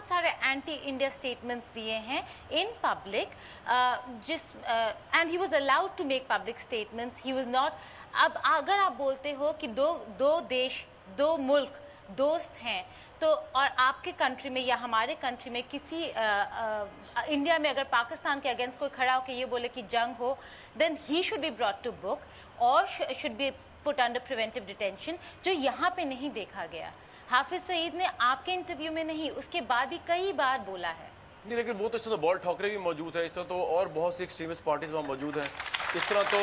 बहुत सारे anti India statements दिए हैं in public, and he was allowed to make public statements, he was not. अब अगर आप बोलते हो कि दो देश, दो मुल्क दोस्त हैं, तो और आपके कंट्री में या हमारे कंट्री में किसी इंडिया में अगर पाकिस्तान के अगेंस्ट कोई खड़ा होकर ये बोले कि जंग हो, then he should be brought to book और should be put under preventive detention, जो यहाँ पे नहीं देखा गया। हाफिज सईद ने आपके इंटरव्यू में नहीं, उसके बाद भी कई बार बोला है। नहीं, लेकिन वो तो इस तरह तो बॉल ठाकरे भी मौजूद है, इस तरह तो और बहुत सी एक्सट्रीमिस्ट पार्टीज वहाँ मौजूद हैं, इस तरह तो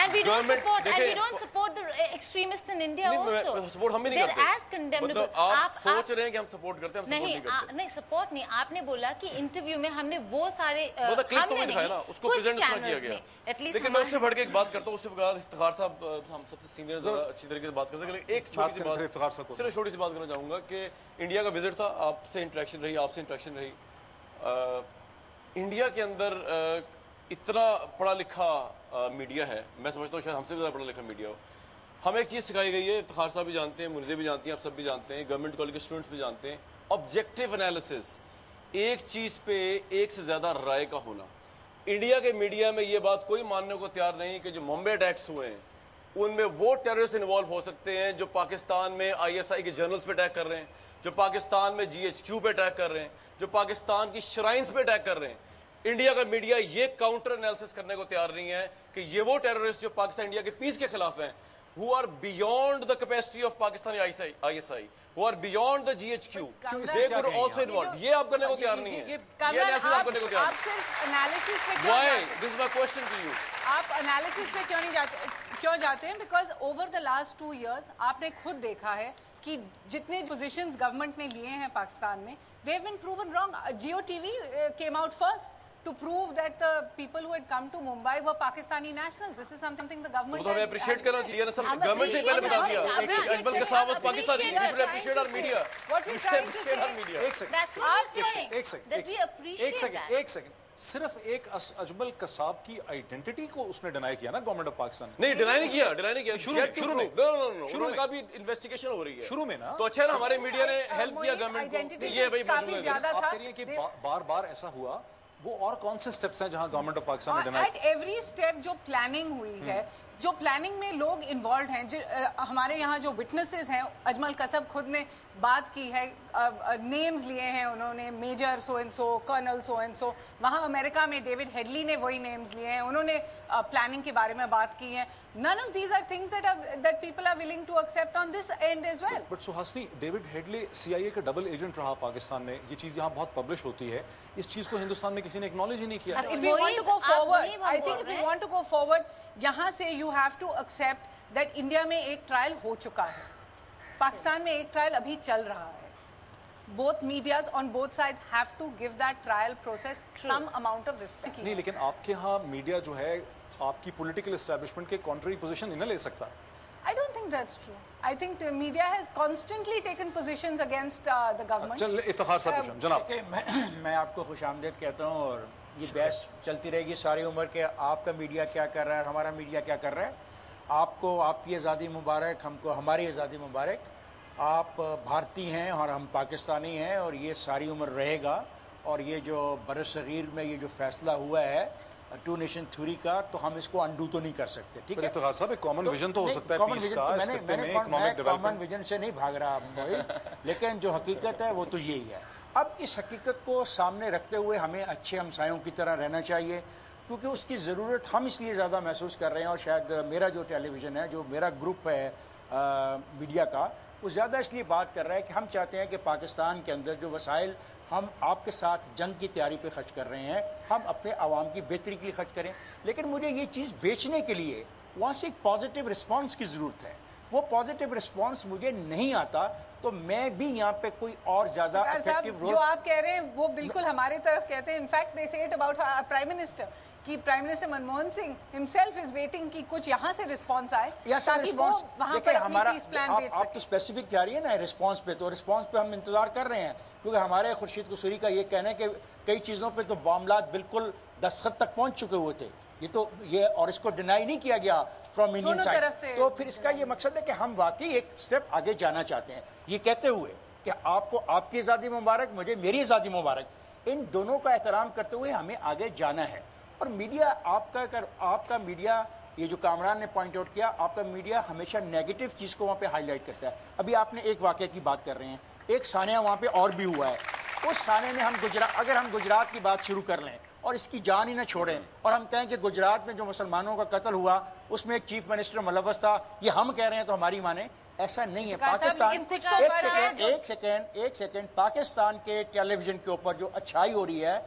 And we don't support the extremists in India also. Support हम भी नहीं करते। They're as condemnable. मतलब आप सोच रहे हैं कि हम सपोर्ट करते हैं, हम सपोर्ट नहीं करते। नहीं, सपोर्ट नहीं। आपने बोला कि इंटरव्यू में हमने वो सारे क्लिप तो दिखाया ना, उसको प्रेजेंट किया गया। लेकिन मैं उससे बढ़ के एक बात करता हूँ, उससे बाद इफ्तिखार साहब हम सबसे सीनियर अच्छी तरीके से बात कर सकते हैं। एक छोटी सी बात, सिर्फ छोटी सी बात करना चाहूँगा कि इंडिया का विजिट था, आपसे इंटरेक्शन रही, आपसे इंटरेक्शन रही। इंडिया के अंदर इतना पढ़ा लिखा मीडिया है, मैं समझता हूँ शायद हमसे भी ज़्यादा पढ़ा लिखा मीडिया हो। हमें एक चीज़ सिखाई गई है, इफ्तिखार साहब भी जानते हैं, मुझे भी जानती हैं, आप सब भी जानते हैं, गवर्नमेंट कॉलेज के स्टूडेंट्स भी जानते हैं, ऑब्जेक्टिव एनालिसिस, एक चीज़ पे एक से ज़्यादा राय का होना। इंडिया के मीडिया में ये बात कोई मानने को तैयार नहीं कि जो मुंबई अटैक्स हुए हैं उनमें वो टेररिस्ट इन्वॉल्व हो सकते हैं जो पाकिस्तान में ISI के जर्नल्स पे अटैक कर रहे हैं, जो पाकिस्तान में GHQ पे अटैक कर रहे हैं, जो पाकिस्तान की श्राइन्स पे अटैक कर रहे हैं। इंडिया का मीडिया ये काउंटर एनालिसिस करने को तैयार नहीं है कि ये वो टेररिस्ट जो पाकिस्तान इंडिया के पीस के खिलाफ हैं, who are beyond the capacity of Pakistani ISI, who are beyond the GHQ, they could also involve. ये आप करने को तैयार नहीं है, ये एनालिसिस आप करने को तैयार नहीं। आप सिर्फ एनालिसिस पे क्यों Why? This is my question to you. आप एनालिसिस पे क्यों जाते हैं? Because over the last 2 years आपने खुद देखा है कि जितने पोजीशंस गवर्नमेंट ने लिए हैं पाकिस्तान में, they have been proven wrong. GeoTV came out first to prove that the people who had come to Mumbai were Pakistani nationals. This is something the government. तो हमें अप्रिशिएट करना चाहिए ना, सब गवर्नमेंट से पहले बता दिया। Ajmal Kasab was Pakistani. We should appreciate our media. What we trying to say? एक सेकंड, सिर्फ एक अजमल कसाब की आइडेंटिटी को उसने डिनाई किया ना गवर्नमेंट ऑफ पाकिस्तान। नहीं, डिनाई नहीं किया। शुरू में का भी इन्वेस्टिगेशन हो रही है शुरू में ना, तो अच्छा ना हमारे मीडिया ने हेल्प किया गवर्नमेंट को। ये भाई काफी ज्यादा था। आप कह रही हैं कि बार-बार ऐसा हुआ, वो और कौन से स्टेप्स हैं जहां गवर्नमेंट ऑफ पाकिस्तान ने डिनाई? एट एवरी स्टेप जो प्लानिंग हुई है, जो प्लानिंग में लोग इन्वॉल्व हैं, हमारे यहाँ जो विटनेसेस हैं, अजमल कसब खुद ने बात की है, नेम्स लिए हैं उन्होंने, major so and so, colonel so and so. वहाँ अमेरिका में डेविड हेडली ने वही नेम्स लिए हैं, उन्होंने प्लानिंग के बारे में बात की है। None of these are things that people are willing to accept on this end as well. But Suhasini, David Headley CIA का डबल एजेंट रहा पाकिस्तान में, ये चीज़ यहाँ बहुत पब्लिश होती है, इस चीज़ को हिंदुस्तान में किसी ने एक्नॉलेज ही नहीं किया। If we want to go forward, I think if we want to go forward, यहाँ से you have to accept that India में एक ट्रायल हो चुका है, पाकिस्तान में एक ट्रायल अभी चल रहा है। Both medias on both sides have to give that trial process some amount of respect. नहीं, लेकिन आपके यहाँ मीडिया जो है आपकी पॉलिटिकल एस्टैब्लिशमेंट के कॉन्ट्ररी पोजीशन नहीं ले सकता। I don't think that's true. I think the media has constantly taken positions against the government. चल इफ्तिखार साहब जनाब, मैं आपको खुशामदीद कहता हूँ और ये बहस चलती रहेगी सारी उम्र के, आपका मीडिया क्या कर रहा है, हमारा मीडिया क्या कर रहा है। आपको आपकी आज़ादी मुबारक, हमको हमारी आज़ादी मुबारक। आप भारतीय हैं और हम पाकिस्तानी हैं और ये सारी उम्र रहेगा। और ये जो बरसगीर में ये जो फैसला हुआ है टू नेशन थ्योरी का, तो हम इसको अंडू तो नहीं कर सकते, ठीक है। इफ्तिखार साहब, एक कॉमन विजन तो हो सकता है पीस का, मैंने कॉमन विजन से नहीं भाग रहा लेकिन जो हकीकत है वो तो यही है। अब इस हकीकत को सामने रखते हुए हमें अच्छे हमसायों की तरह रहना चाहिए, क्योंकि उसकी ज़रूरत हम इसलिए ज़्यादा महसूस कर रहे हैं। और शायद मेरा जो टेलीविज़न है, जो मेरा ग्रुप है मीडिया का, वो ज़्यादा इसलिए बात कर रहा है कि हम चाहते हैं कि पाकिस्तान के अंदर जो वसाइल हम आपके साथ जंग की तैयारी पे खर्च कर रहे हैं, हम अपने आवाम की बेहतरी के लिए खर्च करें। लेकिन मुझे ये चीज़ बेचने के लिए वहाँ से एक पॉजिटिव रिस्पांस की ज़रूरत है। वो पॉजिटिव रिस्पांस मुझे नहीं आता, तो मैं भी यहाँ पे कोई और ज़्यादा इफेक्टिव रोल। जो आप कह रहे हैं वो बिल्कुल हमारे तरफ कहते हैं। इनफैक्ट दे से इट अबाउट प्राइम मिनिस्टर कि prime minister Manmohan Singh himself is waiting कि कुछ यहाँ से रिस्पांस आए ताकि वो वहाँ पर अपनी पीस प्लान भेज सके। आप तो स्पेसिफिक जा रही है ना रिस्पांस पे, तो रिस्पांस पे हम इंतजार कर रहे हैं, क्योंकि हमारे खुर्शीद कुसूरी का ये कहना है कि कई चीज़ों पे तो मामलात बिल्कुल दस्तखत तक पहुँच चुके हुए थे। ये और इसको डिनाई नहीं किया गया फ्रॉम इंडियन साइड। तो फिर इसका ये मकसद है कि हम वाकई एक स्टेप आगे जाना चाहते हैं। ये कहते हुए کہ آپ کو آپ کی آزادی مبارک, مجھے میری آزادی مبارک. ان دونوں کا احترام کرتے ہوئے ہمیں آگے جانا ہے. اور میڈیا آپ کا میڈیا, یہ جو کامران نے پوائنٹ آؤٹ کیا, آپ کا میڈیا ہمیشہ نیگیٹو چیز کو وہاں پہ ہائی لائٹ کرتا ہے. ابھی آپ نے ایک واقعہ کی بات کر رہے ہیں, ایک سانحہ وہاں پہ اور بھی ہوا ہے. اس سانحے میں اگر ہم گجرات کی بات شروع کر لیں اور اس کی جان ہی نہ چھوڑیں اور ہم کہیں کہ گجرات میں جو مسلمانوں کا قتل ہوا اس میں ایک چیف منسٹر ملوث تھا, یہ ہم کہہ رہے ہیں تو ہماری مانیں, ایسا نہیں ہے. پاکستان, ایک سیکنڈ, پاکستان کے ٹیلی ویژن کے اوپر جو اچھائی ہو رہی ہے,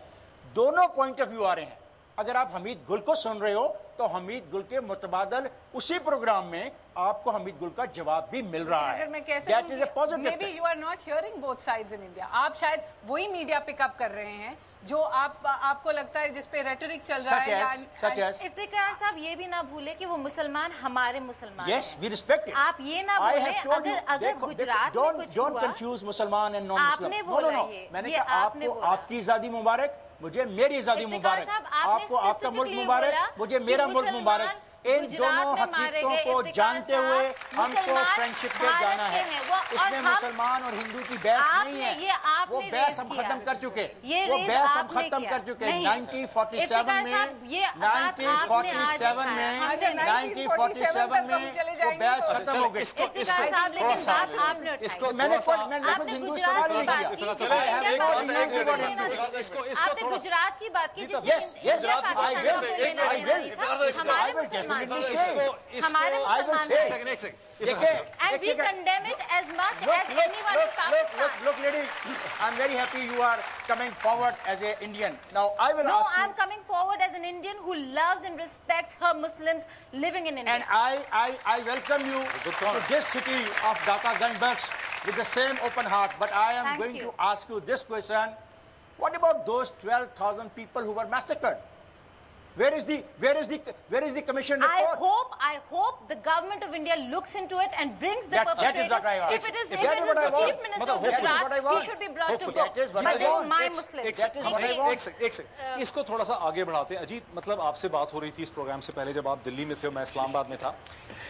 دونوں پوائنٹ آف ویو آ رہے ہیں. اگر آپ حمید گل کو سن رہے ہو تو حمید گل کے متبادل اسی پروگرام میں آپ کو حمید گل کا جواب بھی مل رہا ہے. اگر میں کہہ سکوں کہ maybe you are not hearing both sides in India. آپ شاید وہی میڈیا پک اپ کر رہے ہیں جو آپ کو لگتا ہے جس پہ ریٹرک چل رہا ہے. افتخار صاحب یہ بھی نہ بھولے کہ وہ مسلمان ہمارے مسلمان ہیں. Yes, we respect it. آپ یہ نہ بھولیں اگر گجرات میں کچھ ہوا, don't confuse مسلمان and non-Muslim. آپ نے بولا یہ, میں نے کہا آپ کو آپ کی آزادی مبارک, مجھے میری آزادی مبارک. آپ کو آپ کا ملک مبارک, مجھے میرا ملک مبارک. ان دونوں حقیقتوں کو جانتے ہوئے ہم کو فرینڈشپ پہ جانا ہے. اس میں مسلمان اور ہندو کی بحث نہیں ہے, وہ بحث ہم ختم کر چکے, وہ بحث ہم ختم کر چکے. 1947 میں وہ بحث ختم ہو گئی. میں نے لفظ ہندو استعمال نہیں کیا. گجرات کی بات کی, Look, lady, I'm very happy you are coming forward as an Indian. Now, I will ask you. No, I'm coming forward as an Indian who loves and respects her Muslims living in India. And I welcome you to this city of Dhaka Gunbucks with the same open heart. But I am going to ask you this question. What about those 12,000 people who were massacred? Where is the commission report? I hope the government of India looks into it and brings the perpetrators. That is what I want. If it is the Chief Minister of Gujarat, he should be brought to book. But then my Muslims. That is what I want. ایک اس کو تھوڑا سا آگے بڑھاتے ہیں. اجیت, مطلب آپ سے بات ہو رہی تھی اس پروگرام سے پہلے جب آپ دلی میں تھے اور میں اسلام آباد میں تھا.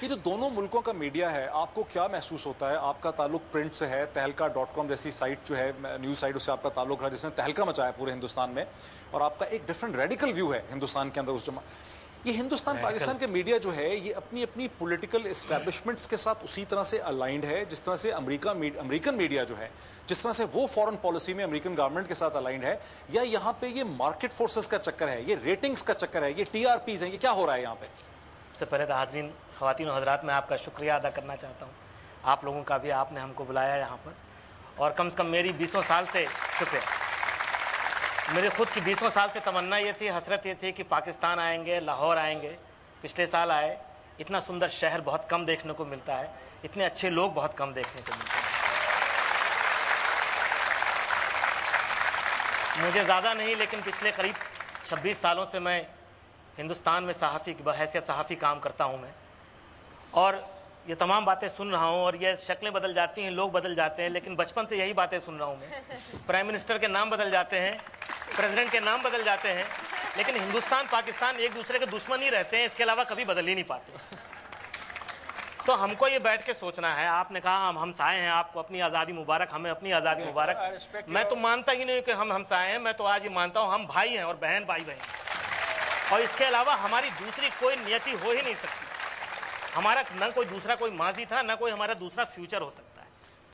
یہ جو دونوں ملکوں کا میڈیا ہے, آپ کو کیا محسوس ہوتا ہے؟ آپ کا تعلق پرنٹ سے ہے, تہلکا.com جیسی سائٹ جو ہے نیوز سائٹ, اس سے آپ کا تعلق ہے جس نے تہلکا مچایا پورے ہندوستان میں, اور آپ کا ایک ڈفرنٹ ریڈیکل ویو ہے ہندوستان کے اندر اس جمع. یہ ہندوستان پاکستان کے میڈیا جو ہے یہ اپنی پولیٹیکل اسٹیبلشمنٹس کے ساتھ اسی طرح سے الائنڈ ہے جس طرح سے امریکن میڈیا جو ہے, جس طرح سے وہ فورن پالیسی میں امریکن گورنمنٹ کے ساتھ الائنڈ ہے, یا یہاں پہ یہ مارکیٹ فورسز کا چکر ہے, یہ ریٹنگز کا چکر ہے, یہ TRPs ہیں, یہ کیا ہو رہا ہے یہاں پہ؟ سب سے پہلے تو حاضرین خواتین و حضرات, میں آپ کا شکریہ ادا کرنا چاہتا ہوں. آپ لوگوں کا بھی, آپ نے ہم کو بلایا یہاں پر, اور کم سے کم میری 20 سال سے شکریہ. میری خود کی 20 سال سے تمنا یہ تھی, حسرت یہ تھی کہ پاکستان آئیں گے, لاہور آئیں گے. پچھلے سال آئے. اتنا سندر شہر بہت کم دیکھنے کو ملتا ہے, اتنے اچھے لوگ بہت کم دیکھنے کو ملتے ہیں. مجھے زیادہ نہیں, لیکن پچھلے قریب 26 سالوں سے میں ہندوستان میں صحافی کی بحیثیت صحافی کام کرتا ہوں میں, اور یہ تمام باتیں سن رہا ہوں, اور یہ شکلیں بدل جاتی ہیں, لوگ بدل جاتے ہیں, لیکن بچپن سے یہی باتیں سن رہا ہوں میں. پرائم منسٹر کے نام بدل جاتے ہیں, پریزیڈنٹ کے نام بدل جاتے ہیں, لیکن ہندوستان پاکستان ایک دوسرے کے دشمن ہی رہتے ہیں, اس کے علاوہ کبھی بدل ہی نہیں پاتے. تو ہم کو یہ بیٹھ کے سوچنا ہے. آپ نے کہا ہم ہمسائے ہیں, آپ کو اپنی آزادی مبارک, ہمیں اپنی آزادی مبارک. میں تو مانتا ہی نہیں کہ ہم ہمسائے ہیں, میں تو آج یہ مانتا ہوں ہم بھائی ہیں, اور بہن بھائی بہن, اور اس کے علاوہ ہماری دوسری کوئی نیتی ہو ہی نہیں سکتی. ہمارا نہ کوئی دوسرا کوئی ماضی تھا, نہ کوئی ہمارا دوسرا فیوچر ہو سکتا.